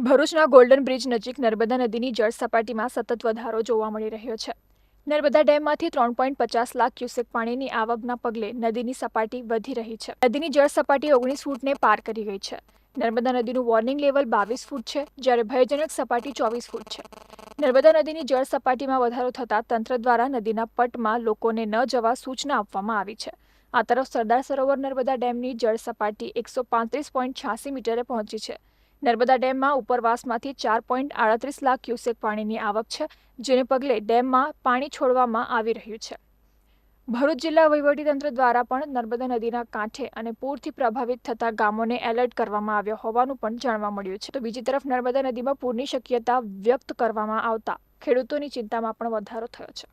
ભરૂચના golden bridge નજીક નર્મદા નદીની જળ સપાટીમાં સતત વધારો જોવા મળી રહ્યો છે. નર્મદા ડેમમાંથી 3.50 લાખ ક્યુસેક પાણીની આવકના પગલે નદીની સપાટી વધી રહી છે. નદીની જળ સપાટી 19 ફૂટને પાર કરી ગઈ છે. નર્મદા નદીનું વોર્નિંગ લેવલ 22 ફૂટ છે, જ્યારે ભયજનક સપાટી 24 ફૂટ છે. નર્મદા નદીની જળ સપાટીમાં વધારો થતાં તંત્ર દ્વારા નદીના પટમાં લોકોને ન જવા સૂચના આપવામાં આવી છે. આ તરફ સરદાર સરોવર નર્મદા ડેમની જળ સપાટી 135.86 મીટરે પહોંચી છે. નર્મદા ડેમમાં ઉપરવાસમાંથી 4.38 લાખ ક્યુસેક પાણીની આવક છે, જેને પગલે ડેમમાં પાણી છોડવામાં આવી રહ્યું છે. ભરૂચ જિલ્લા વહીવટીતંત્ર દ્વારા પણ નર્મદા નદીના કાંઠે અને પૂરથી પ્રભાવિત થતા ગામોને એલર્ટ કરવામાં આવ્યા હોવાનું પણ જાણવા મળ્યું છે. તો બીજી તરફ નર્મદા નદીમાં પૂરની શક્યતા વ્યક્ત કરવામાં આવતા ખેડૂતોની ચિંતામાં પણ વધારો થયો છે.